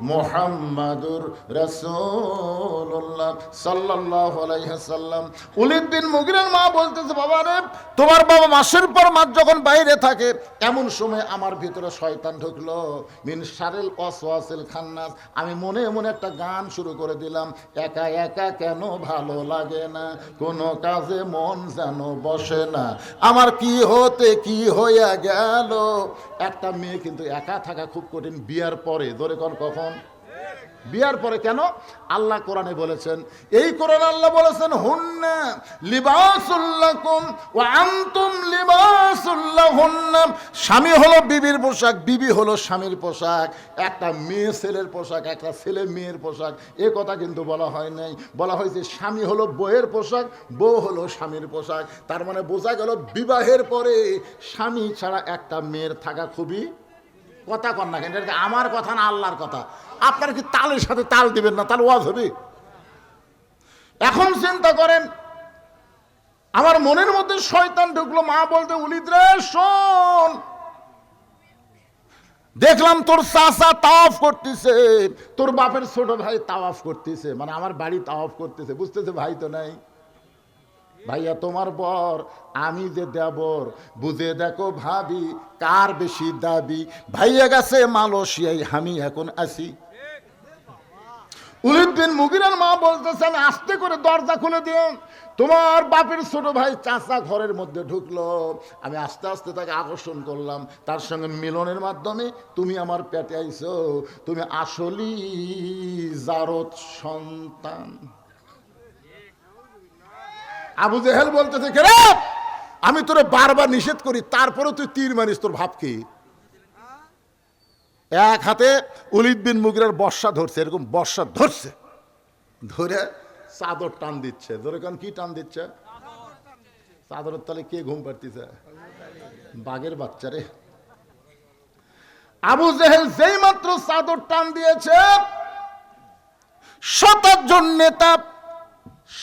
মুহাম্মাদুর রাসূলুল্লাহ সাল্লাল্লাহু আলাইহি ওয়াসাল্লাম। ওলীদ বিন মুগীরার মা বলতেছে, বাবা রে, তোমার বাবা মাসের পর মাস যখন বাইরে থাকে, এমন সময় আমার ভিতরে শয়তান ঢুকলো, মিন শারিল ওয়াসওয়াসিল খান্নাস। আমি মনে মনে একটা গান শুরু করে দিলাম, একা একা কেন ভালো লাগে না, কোনো কাজে মন যেন বসে না, আমার কি হতে কি হইয়া গেল। একটা মেয়ে কিন্তু একা থাকা খুব কঠিন, বিয়ার পরে। ধরে কখন? বিয়ার পরে। কেন? আল্লাহ কোরআনে বলেছেন, এই কোরআন আল্লাহ বলেছেন, হুন্না লিবাসুল লাকুম ওয়া আনতুম লিবাসুল লাহুন্না। স্বামী হলো বিবির পোশাক, বিবি হলো স্বামীর পোশাক। একটা মেয়ে ছেলের পোশাক, একটা ছেলে মেয়ের পোশাক, এ কথা কিন্তু বলা হয় নাই। বলা হয়েছে স্বামী হলো বউয়ের পোশাক, বউ হলো স্বামীর পোশাক। তার মানে বোঝা গেল বিবাহের পরে স্বামী ছাড়া একটা মেয়ের থাকা খুবই, কথা কন না কেন, এটা আমার কথা না আল্লাহর কথা। আপনার কি তালের সাথে তাল দিবেন না, তাহলে ওয়াজ হবে? এখন চিন্তা করেন, আমার মনের মধ্যে শয়তান ঢুকলো, মা বলতে, ওলীদ রে শোন, দেখলাম তোর চাচা তাওয়াফ করতেছে, তোর বাপের ছোট ভাই তাওয়াফ করতেছে, মানে আমার বাড়ি তাওয়াফ করতেছে। বুঝতেছে ভাই তো নাই। ভাইয়া তোমার বর, আমি যে দেবর, বুঝে দেখো ভাবি কার বেশি দাবি। ভাইয়া গেছে মালয়েশিয়ায়, আমি এখন আছি। ওলীদ বিন মুগীরার মা বলতেছে, আমি আস্তে করে দরজা খুলে দিও, তোমার বাপের ছোট ভাই চাচা ঘরের মধ্যে ঢুকলো, আমি আস্তে আস্তে তাকে আকর্ষণ করলাম, তার সঙ্গে মিলনের মাধ্যমে তুমি আমার পেটে আইছো, তুমি আসলেই জারদ সন্তান। আবু জেহেল বলতেছে, কেরে আমি তোরে বারবার নিষেধ করি, তারপরে তুই তীর মারিস, তোর ভাব কি? এক হাতে ওলীদ বিন মুগীরার বর্ষা ধরছে, এরকম বর্ষা ধরছে, ধরে চাদর টান দিচ্ছে। ধরে কারণ কি টান দিচ্ছে? চাদরের তলে কে ঘুম পাড়তেছে? বাঘের বাচ্চারে। আবু জেহেল যেই মাত্র চাদর টান দিয়েছে, 27 জন নেতা,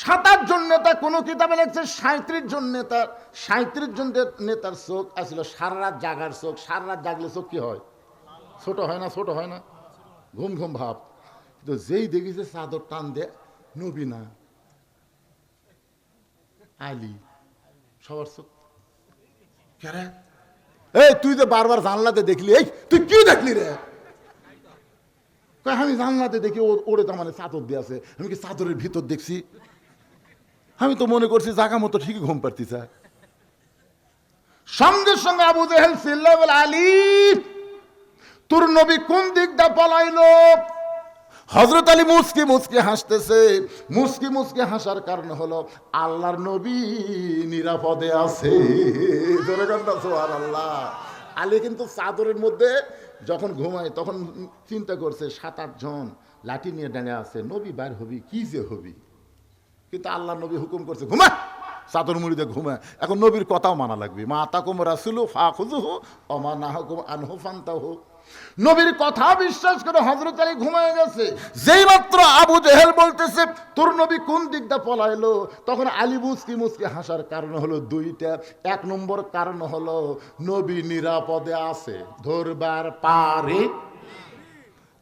27 জন নেতা, কোন কিতাবে লেখছে 37 জন নেতা, 37 জন নেতার চোখ আসলে সারা রাত জাগার চোখ। সারা রাত জাগলে চোখ কি হয়? ছোট হয় না? ছোট হয় না? ঘুম ঘুম ভাব। কিন্তু যেই দেখিছে চাদর টান দে, নবী না আলী, সবার চোখ। এই তুই যে বারবার জানলাতে দেখলি, এই তুই কি দেখলি রে? আমি জানলাতে দেখি ওরে তো মানে চাদর দিয়ে আছে, আমি কি চাদরের ভিতর দেখছি? আমি তো মনে করছি জাগা মতো ঠিকই ঘুম পাড়তিছে। সঙ্গে সঙ্গে আবু জেহেল চিল্লা বলে, আলী তোর নবী কোন দিকটা পলাইলো? হযরত আলী মুচকি মুচকি হাসতেছে। মুচকি মুচকি হাসার কারণ হলো আল্লাহর নবী নিরাপদে আছে। সুবহানাল্লাহ। আলী কিন্তু চাদরের মধ্যে যখন ঘুমায় তখন চিন্তা করছে 7-8 জন লাঠি নিয়ে দাঁড়িয়ে আছে, নবী বাইর হবি, কি যে হবি। কিন্তু আল্লাহ নবী হুকুম করছে, ঘুমা, চাদর মুড়িতে ঘুমা। এখন নবীর কথাও মানা লাগবে। মা আতাকুম রাসূলু ফাখুযুহু ওয়া মা নাহাকুম আনহু ফান্তাহু। নবীর কথা বিশ্বাস করে হযরত আলী ঘুমায় গেছে। যেই মাত্র আবু জেহেল বলতেছে তোর নবী কোন দিকটা পলাইলো, তখন আলী মুচকি মুচকি হাসার কারণ হলো দুইটা। 1 নম্বর কারণ হলো নবী নিরাপদে আছে, ধরবার পারে।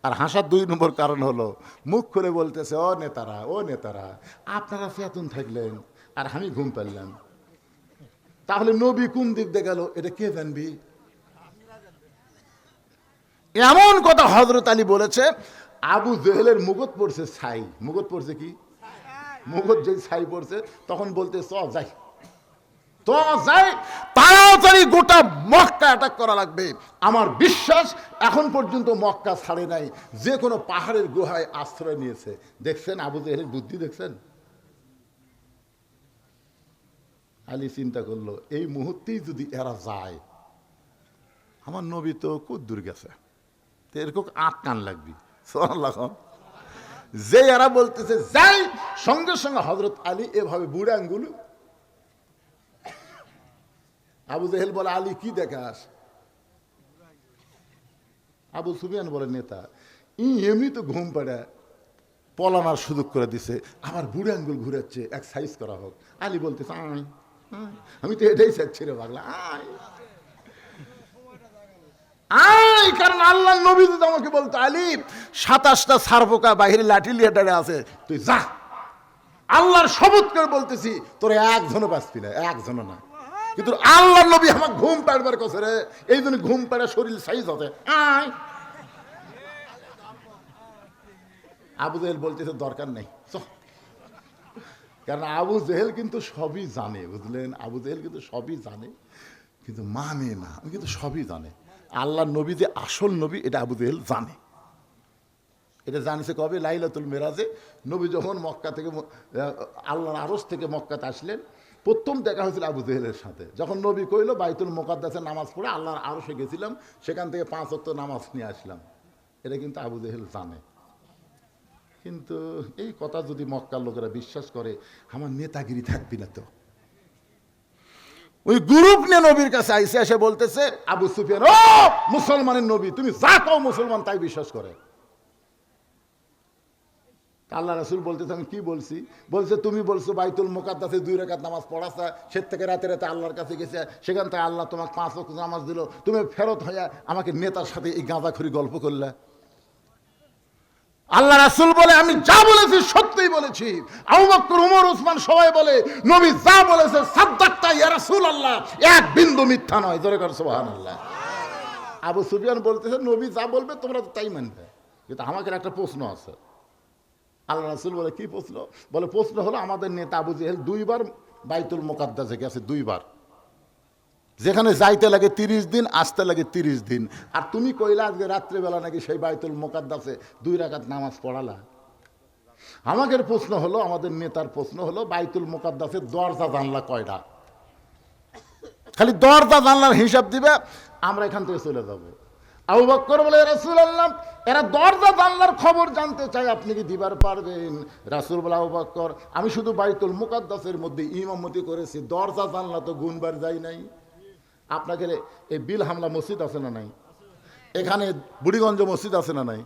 আর হাসার 2 নম্বর কারণ হলো মুখ খুলে বলতেছে, ও নেতারা, ও নেতারা, আপনারা ফেতুন থাকলেন আর আমি ঘুম পারলাম, তাহলে নবী কোন দিক দিয়ে গেল এটা কে জানবি? এমন কথা হযরত আলী বলেছে। আবু জেহেলের মুগত পড়ছে ছাই। মুগত পড়ছে কি? মুগত যে ছাই পড়ছে, তখন বলতে চ যাই, তো যাই, তাড়াতাড়ি গোটা মক্কা অ্যাটাক করা লাগবে। আমার বিশ্বাস এখন পর্যন্ত মক্কা ছাড়ে নাই, যে কোনো পাহাড়ের গুহায় আশ্রয় নিয়েছে। দেখছেন আবু জেহেলের বুদ্ধি, দেখছেন? আলী চিন্তা করলো, এই মুহূর্তেই যদি এরা যায়, আমার নবী তো কদ্দুর গেছে, এরকম 8 কান লাগবে। যে এরা বলতেছে যাই, সঙ্গে সঙ্গে হযরত আলী এভাবে বুড়ে আঙ্গুল। আবু জেহেল বলে, আলী কি দেখাস? আবু সুফিয়ান বলে, নেতা এমনি তো ঘুম পাড়া, পলানোর সুযোগ করে দিছে, আবার বুড়ে আঙ্গুল ঘুরাচ্ছে, এক সাইজ করা হোক। আলী বলতেছে, আয়, আমি তো এটাই চাচ্ছি রে পাগলা, আয় আয়, কারণ আল্লাহ নবী যদি আমাকে বলতো আলী 27টা সারপোকা বাহিরে লাঠি লিয়ে দাঁড়ে আছে, তুই যা, আল্লাহর শপথ করে বলতেছি তোর একজনও বাঁচবি না, একজনও না। কিন্তু আল্লাহ নবী আমার ঘুম পাড়বার কথা রে, এই জন্য ঘুম পাড়া শরীর সাইজ হতে। আবু জেহেল বলতেছে দরকার নেই, কারণ আবু জেহেল কিন্তু সবই জানে, বুঝলেন? আবু জেহেল কিন্তু সবই জানে, কিন্তু মানে না, কিন্তু সবই জানে। আল্লাহ নবী যে আসল নবী এটা আবু জেহেল জানে। এটা জানিছে কবে? লাইলাতুল মেরাজে নবী যখন মক্কা থেকে আল্লাহর আরশ থেকে মক্কাতে আসলেন, প্রথম দেখা হয়েছিল আবু জেহেলের সাথে। যখন নবী কইল বাইতুল মুকাদ্দাসে নামাজ পড়ে আল্লাহর আরশে গেছিলাম, সেখান থেকে 5 ওয়াক্ত নামাজ নিয়ে আসলাম, এটা কিন্তু আবু জেহেল জানে। কিন্তু এই কথা যদি মক্কার লোকেরা বিশ্বাস করে, আমার নেতাগিরি থাকবি না তো। ওই গ্রুপ নিয়ে নবীর কাছে আইসে এসে বলতেছে আবু সুফিয়ান, ও মুসলমানের নবী, তুমি যা কও মুসলমান তাই বিশ্বাস করে। আল্লাহ রাসূল বলতেছে আমি কি বলছি? বলছে তুমি বলছো বাইতুল মুকাদ্দাসে 2 রাকাত নামাজ পড়াছা, সে থেকে রাতে রাতে আল্লাহর কাছে গেছে, সেখান থেকে আল্লাহ তোমাকে 5 ওয়াক্ত নামাজ দিল, তুমি ফেরত হইয়া আমাকে নেতার সাথে এই গাঁজাখুরি গল্প করলে। আল্লাহ রাসূল বলে আমি যা বলেছি সত্যিই বলেছি। আবু বকর, ওমর, ওসমান সবাই বলে নবী যা বলেছে সাদ্দাক্তা ইয়া রাসূলুল্লাহ, এক বিন্দু মিথ্যা নয়। জোরে কর সুবহানাল্লাহ। আবু সুফিয়ান বলতেছে নবী যা বলবে তোমরা তো তাই মানবে, কিন্তু আমাকে একটা প্রশ্ন আছে। আল্লাহ রাসূল বলে কি প্রশ্ন? বলে প্রশ্ন হলো আমাদের নেতা আবু জেহেল 2 বার বাইতুল মুকাদ্দাসে গেছে, 2 বার, যেখানে যাইতে লাগে 30 দিন, আসতে লাগে 30 দিন, আর তুমি কইলা আজকে রাত্রেবেলা নাকি সেই বাইতুল মুকাদ্দাসে 2 রাকাত নামাজ পড়ালা। আমাদের প্রশ্ন হলো, আমাদের নেতার প্রশ্ন হলো বাইতুল মুকাদ্দাসের দরজা জানলা কয়টা? খালি দরজা জানলার হিসাব দিবে, আমরা এখান থেকে চলে যাব। আবু বকর বলে রাসূলুল্লাহ এরা দরজা জানলার খবর জানতে চাই, আপনি কি দিবার পারবেন? রাসূল বলে আবু বকর আমি শুধু বাইতুল মুকাদ্দাসের মধ্যে ইমামতি করেছি, দরজা জানলা তো গুনবার যাই নাই। আপনাকে এই বিল হামলা মসজিদ আছে না নাই? এখানে বুড়িগঞ্জ মসজিদ আছে না নাই?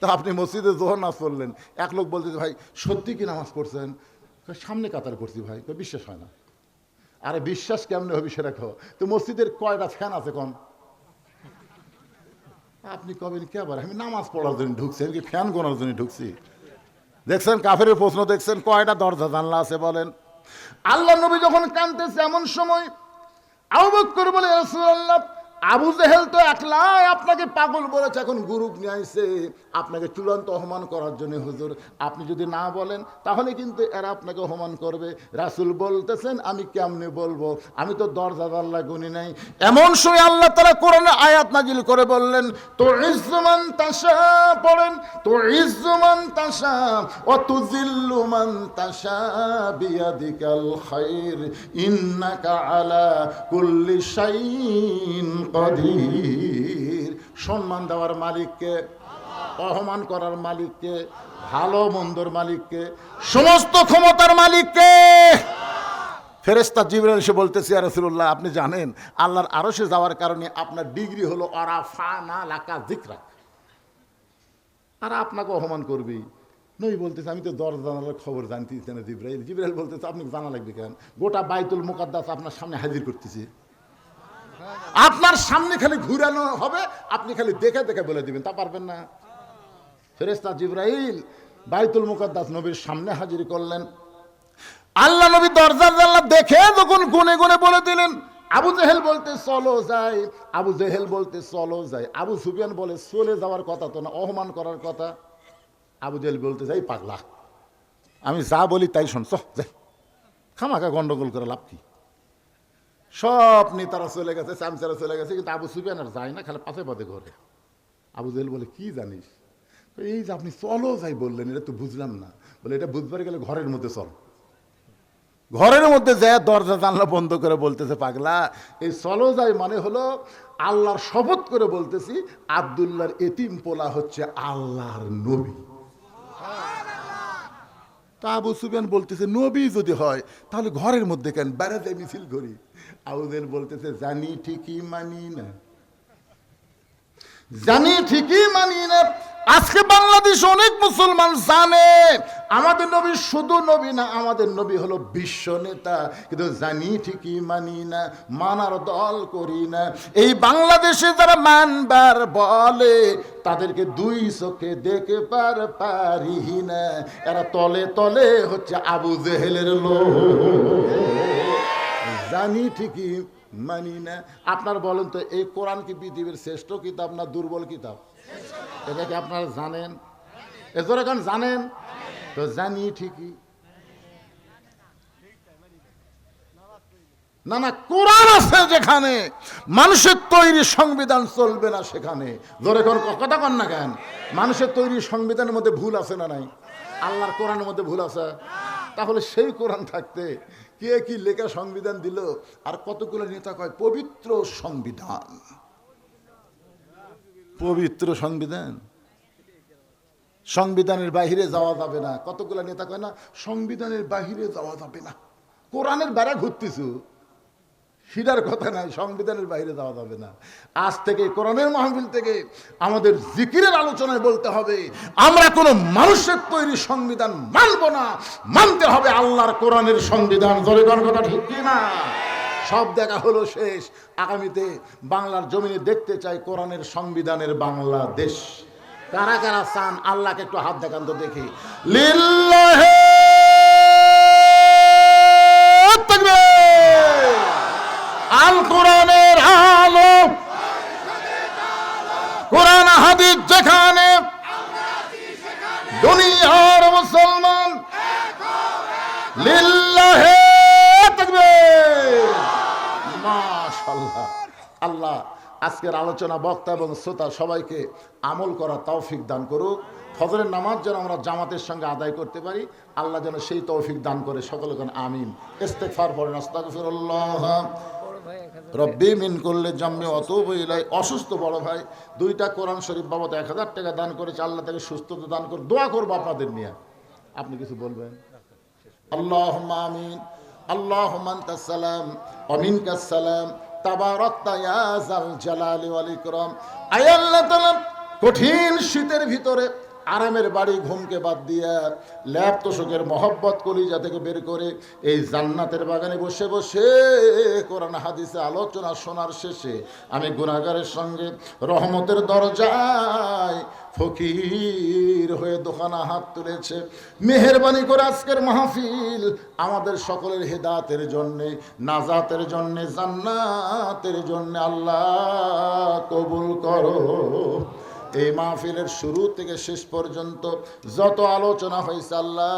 তা আপনি মসজিদে জোহর নামাজ পড়লেন, এক লোক বলতে ভাই সত্যি কি নামাজ পড়ছেন? সামনে কাতার করছি ভাই, বিশ্বাস হয় না। আরে বিশ্বাস কেমনে হবে সেটা কো, তো মসজিদের কয়টা ফ্যান আছে কোন? আপনি কবেন কে আবার আমি নামাজ পড়ার জন্য ঢুকছি, আমি কি ফ্যান গোনার জন্য ঢুকছি? দেখছেন কাফেরের প্রশ্ন, দেখছেন কয়টা দরজা জানলা আছে বলেন? আল্লাহ নবী যখন কাঁদতেছে এমন সময় আবু বকর বলে রাসূলুল্লাহ আবু জেহেল তো একলাই আপনাকে পাগল বলেছে, এখন গ্রুপ নিয়ে আইছে আপনাকে চূড়ান্ত অপমান করার জন্য। হুজুর আপনি যদি না বলেন তাহলে কিন্তু এরা আপনাকে অপমান করবে। রাসূল বলতেছেন আমি কেমনে বলবো, আমি তো দরজা জানলা গুনি নাই। এমন সময় আল্লাহ তাআলা কোরআনে আয়াত নাজিল করে বললেন তো ইজ্জুমান তাশা, পড়েন তো ইজ্জুমান তাশা ওয়া তুযিল্লু মান তাশা বিয়াদিকাল খায়র ইন্নাকা আলা কুল্লি শাইইন কদির। সম্মান দেওয়ার মালিককে, অপমান করার মালিককে, ভালো মন্দর মালিককে, সমস্ত ক্ষমতার মালিককে। ফেরেশতা জিবরাইল এসে বলতেছে ইয়া রাসূলুল্লাহ আপনি জানেন আল্লাহর আরশে যাওয়ার কারণে আপনার ডিগ্রি হলো আরাফানা লাকা যিকরাক, আর আপনাকে অপমান করবি। নবী বলতেছে আমি তো দরজা জানালার খবর জানতেছি না জিবরাইল। জিবরাইল বলতেছে আপনি জানা লাগবে কেন? গোটা বাইতুল মুকাদ্দাস আপনার সামনে হাজির করতেছি, আপনার সামনে খালি ঘুরানো হবে, আপনি খালি দেখে দেখে বলে দিবেন, তা পারবেন না। ফেরেশতা জিবরাইল বাইতুল মুকাদ্দাস নবীর সামনে হাজির করলেন। আল্লাহ নবী দরজা জানলা দেখে যখন গুনে গুনে বলে দিলেন, আবু জেহেল বলতে চলো যাই, আবু জেহেল বলতে চলো যাই। আবু সুফিয়ান বলে চলে যাওয়ার কথা তো না, অপমান করার কথা। আবু জেহেল বলতে যাই পাগলা, আমি যা বলি তাই শোন, যাই, খামাখা গন্ডগোল করে লাভ কি? সব নেতারা চলে গেছে, চামচারা চলে গেছে, কিন্তু আবু সুফিয়ান আর যায় না, খালি পাশে পাতে ঘরে। আবু জেহেল বলে কি জানিস? এই যে আপনি চলো যাই বললেন, এটা তো বুঝলাম না। বলে এটা বুঝবার গেলে ঘরের মধ্যে চল। ঘরের মধ্যে যায় দরজা জানলা বন্ধ করে বলতেছে পাগলা এই চলো যাই মানে হলো আল্লাহর শপথ করে বলতেছি আব্দুল্লাহর এতিম পোলা হচ্ছে আল্লাহর নবী। তা আবু সুফিয়ান বলতেছে নবী যদি হয় তাহলে ঘরের মধ্যে কেন, বেড়াতে মিছিল করি। আবু জেহেল বলতেছে জানি ঠিকই মানি না, জানি ঠিকই মানি না। আজকে বাংলাদেশ অনেক মুসলমান জানে আমাদের নবী শুধু নবী না, আমাদের নবী হলো বিশ্ব নেতা, কিন্তু জানি ঠিকই মানি না, মানার দল করি না। এই বাংলাদেশে যারা মানবার বলে তাদেরকে দুই চোখে দেখে পারি না। এরা তলে তলে হচ্ছে আবু জেহেলের লোক। জানি ঠিকই মানি না। আপনার বলেন তো, এই কোরআন কি পৃথিবীর শ্রেষ্ঠ কিতাব না দুর্বল কিতাব? এটা কি আপনারা জানেন? এজোরে কারণ জানেন তো, জানি ঠিকই না। না, কোরআন আছে যেখানে, মানুষের তৈরি সংবিধান চলবে না সেখানে। জোরে কোন কথা কন না কেন? মানুষের তৈরি সংবিধানের মধ্যে ভুল আছে না নাই? আল্লাহর কোরআনের মধ্যে ভুল আছে? তাহলে সেই কোরআন থাকতে কে কি লেখা সংবিধান দিল? আর কতগুলো নেতা কয় পবিত্র সংবিধান, পবিত্র সংবিধান, সংবিধানের বাহিরে যাওয়া যাবে না। কতগুলো নেতা কয় না সংবিধানের বাহিরে যাওয়া যাবে না। কোরআনের বেড়া ঘুরতেছু, সেটার কথা নাই, সংবিধানের বাইরে যাওয়া যাবে না। আজ থেকে কোরআনের মাহফিল থেকে আমাদের জিকিরের আলোচনায় বলতে হবে, আমরা কোনো মানুষের তৈরি সংবিধান মানব না, মানতে হবে আল্লাহর কোরআনের সংবিধান। জোরে কোন কথা ঠিক কি না? সব দেখা হলো শেষ। আগামীতে বাংলার জমিনে দেখতে চাই কোরআনের সংবিধানের বাংলাদেশ। কারা কারা চান আল্লাহকে একটু হাত দেখান তো দেখি। লিল্লাহি তাকবীর। আল কোরআনের আলো, কোরআন হাদিস যেখানে, দুনিয়ার মুসলমান লিল্লাহি তাকবীর। মাশাআল্লাহ। আল্লাহ আজকের আলোচনা বক্তা এবং শ্রোতা সবাইকে আমল করা তৌফিক দান করুক। ফজরের নামাজ যেন আমরা জামাতের সঙ্গে আদায় করতে পারি, আল্লাহ যেন সেই তৌফিক দান করে। সকলে কোন আমিন। ইস্তেগফার পড়েন। আস্তাগফিরুল্লাহ রব্বি মিন কুল্লি জামমি ওয়া আতুবু ইলাই। অসুস্থ বড় ভাই দুইটা কোরআন শরীফ বাবদ 1000 টাকা দান করেছে। আল্লাহ তাকে সুস্থতা দান করে। দোয়া করবো আপনাদের নিয়ে। আপনি কিছু বলবেন? আল্লাহুম্মা আমিন। আল্লাহুম্মা আনতাস সালাম ওয়া মিনকাস সালাম, তাবারাকতা ইয়া যাল জালালি ওয়াল ইকরাম। আয় আল্লাহ তাআলা, কঠিন শীতের ভিতরে আরামের বাড়ি ঘুমকে বাদ দিয়া ল্যাব তোষকের মহব্বত কলিজা থেকে বের করে এই জান্নাতের বাগানে বসে বসে কোরআন হাদিসে আলোচনা শোনার শেষে আমি গুনাহগারের সঙ্গে রহমতের দরজায় ফকির হয়ে দোকানা হাত তুলেছে। মেহেরবানি করে আজকের মাহফিল আমাদের সকলের হেদায়েতের জন্যে, নাজাতের জন্যে, জান্নাতের জন্যে আল্লাহ কবুল করো। এই মাহফিলের শুরু থেকে শেষ পর্যন্ত যত আলোচনা হয়েছে আল্লাহ,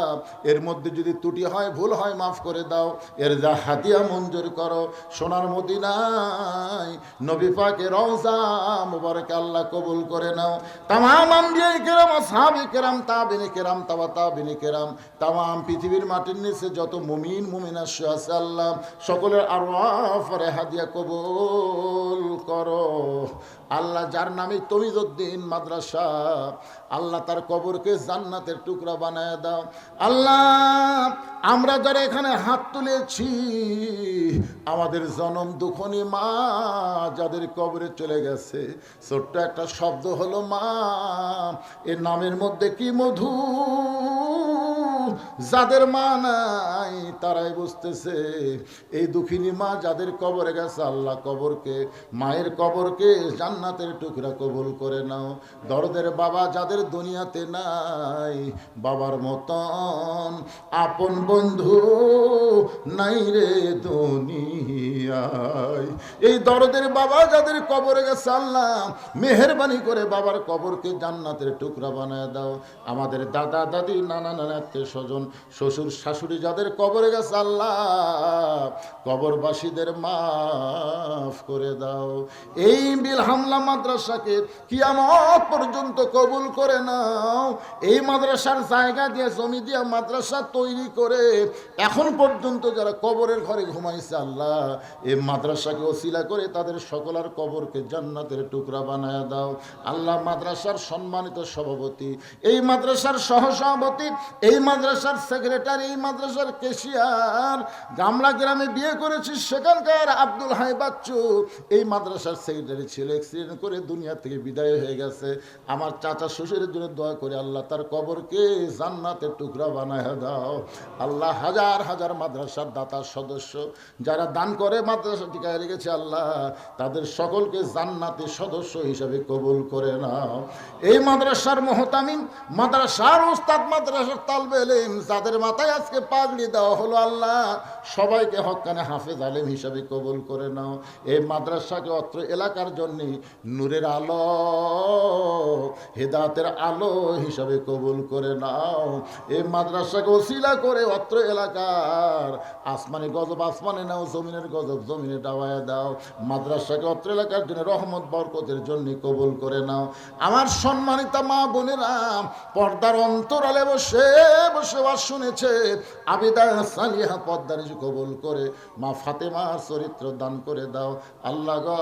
এর মধ্যে যদি ত্রুটি হয়, ভুল হয়, মাফ করে দাও। এর যা হাদিয়া মঞ্জুর করো। সোনার মদিনায় নবী পাকের রওজা মুবারকে আল্লাহ কবুল করে নাও। তামাম আম্বিয়ায়ে কেরাম, আসহাবে কেরাম, তাবিঈনে কেরাম, তাবিঈনে কেরাম, তামাম পৃথিবীর মাটির নিচে যত মুমিন মুমিনা আছে আল্লাহ, সকলের আরওয়াহ হাদিয়া কবুল করো। আল্লাহ যার নামে তমিজউদ্দিন মাদ্রাসা, আল্লাহ তার কবরকে জান্নাতের টুকরা বানায় দাও। আল্লাহ আমরা যারা এখানে হাত তুলেছি, আমাদের জনম দুঃখনী মা যাদের কবরে চলে গেছে, ছোট্ট একটা শব্দ হলো মা, এর নামের মধ্যে কি মধু। যাদের মা নাই তারাই বুঝতেছে। এই দুঃখিনী মা যাদের কবরে গেছে, আল্লাহ কবরকে, মায়ের কবরকে জান্নাতের টুকরা কবুল করে নাও। দরদের বাবা যাদের দুনিয়াতে নাই, বাবার মতন আপন বন্ধু নাই রে দুনিয়ায়। এই দরদের বাবা যাদের কবরে গেছে, আল্লাহ মেহেরবানি করে বাবার কবরকে জান্নাতের টুকরা বানায় দাও। আমাদের দাদা দাদি, নানা নানা, আত্মীয় স্বজন, শ্বশুর শাশুড়ি যাদের কবরে গেছে, আল্লাহ কবরবাসীদের মাফ করে দাও। এই বিলহামলা মাদ্রাসাকে কিয়ামত পর্যন্ত কবুল করে নাও। এই মাদ্রাসার জায়গা দিয়ে, জমি দিয়ে মাদ্রাসা তৈরি করে এখন পর্যন্ত যারা কবরের ঘরে ঘুমাইছে, আল্লাহ এই মাদ্রাসাকে ওসিলা করে তাদের সকলের কবরকে জান্নাতের টুকরা বানায় দাও। আল্লাহ মাদ্রাসার সম্মানিত সভাপতি, এই মাদ্রাসার সহসভাপতি, এই মাদ্রাসা মাদ্রাসার সেক্রেটারি, মাদ্রাসার কেশিয়ার, গামলা গ্রামে বিয়ে করেছি, সেখানকার আব্দুল হাই বাচ্চু এই মাদ্রাসার সেক্রেটারি ছিল, অ্যাক্সিডেন্ট করে দুনিয়া থেকে বিদায় হয়ে গেছে। আমার চাচা শ্বশুরের জন্য দোয়া করে, আল্লাহ তার কবরকে জান্নাতের টুকরা বানায় দাও। আল্লাহ হাজার হাজার মাদ্রাসার দাতার সদস্য যারা দান করে মাদ্রাসা টিকায় রেখেছে, আল্লাহ তাদের সকলকে জান্নাতের সদস্য হিসাবে কবুল করে নাও। এই মাদ্রাসার মুহতামিম, মাদ্রাসার উস্তাদ, মাদ্রাসার তালবে ইলম যাদের মাথায় আজকে পাগড়ি দেওয়া হলো, আল্লাহ সবাইকে হক্কানে হাফেজ আলেম হিসাবে কবুল করে নাও। এই মাদ্রাসাকে অত্র এলাকার জন্য নূরের আলো, হেদায়েতের আলো হিসাবে কবুল করে নাও। এই মাদ্রাসাকে ওসিলা করে অত্র এলাকার আসমানি গজব আসমানে নাও, জমিনের গজব জমিনে ডাওয়ায় দাও। মাদ্রাসাকে অত্র এলাকার জন্য রহমত বরকতের জন্য কবুল করে নাও। আমার সম্মানিত মা বোনেরা, পর্দার অন্তরালে বসে বসে ওয়াজ শুনেছে, আবিদা সালিহা পর্দার কবুল করে মা ফাতেমার চরিত্র দান করে দাও। আল্লাহ গো,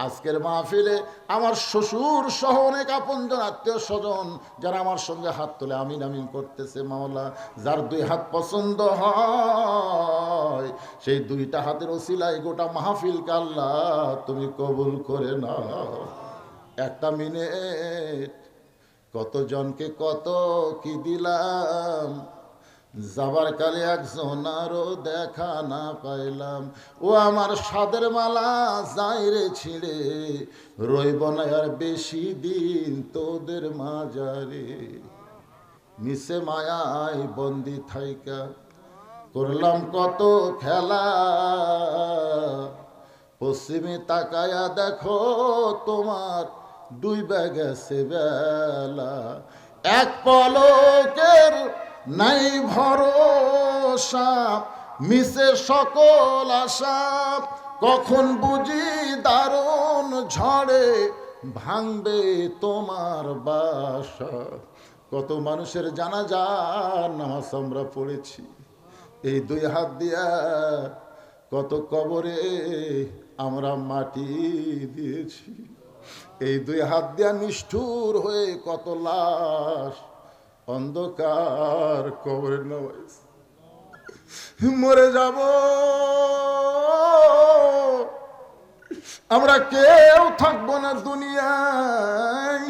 আজকের মাহফিলে আমার শ্বশুর সহ অনেক আপনজন আত্মীয় স্বজন যারা আমার সঙ্গে হাত তুলে আমিন আমিন করতেছে, মাওলা যার দুই হাত পছন্দ হয় সেই দুইটা হাতের ওসিলায় গোটা মাহফিলকে আল্লাহ তুমি কবুল করে নাও। একটা মিনিট কতজনকে কত কি দিলাম, যাবার কালে একজনারও দেখা না পাইলাম। ও আমার সাদের মালা যাই রে ছিঁড়ে, রইব না আর বেশি দিন তোদের মাজারে। মিশে মায়ায় বন্দি থাইকা করলাম কত খেলা, পশ্চিমে তাকায়া দেখো তোমার ডুইবা গেছে বেলা। এক পলকের নাই ভরসা, মিশে সকল আশা, কখন বুঝি দারুণ ঝড়ে ভাঙবে তোমার বাসা। কত মানুষের জানাজার নামাজ আমরা পড়েছি, এই দুই হাত দিয়া কত কবরে আমরা মাটি দিয়েছি, এই দুই হাত দিয়া নিষ্ঠুর হয়ে কত লাশ অন্ধকার কবরে নামাইছে। মরে যাব আমরা, কেউ থাকবো না দুনিয়ায়।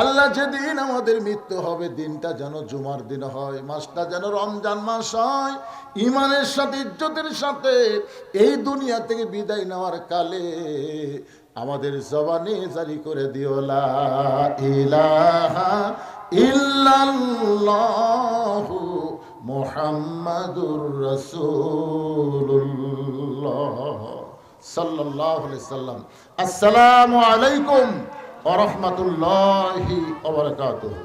আল্লাহ যেদিন আমাদের মৃত্যু হবে, দিনটা যেন জুমার দিন হয়, মাসটা যেন রমজান মাস হয়। ইমানের সাথে ইজ্জতের সাথে এই দুনিয়া থেকে বিদায় নেওয়ার কালে আমাদের জবানে জারি করে দিও লা ইলাহা ইল্লাল্লাহু মুহাম্মাদুর রাসূলুল্লাহ সাল্লাল্লাহু আলাইহি সাল্লাম। আসসালামু আলাইকুম ওয়া রাহমাতুল্লাহি ওয়া বারাকাতুহু।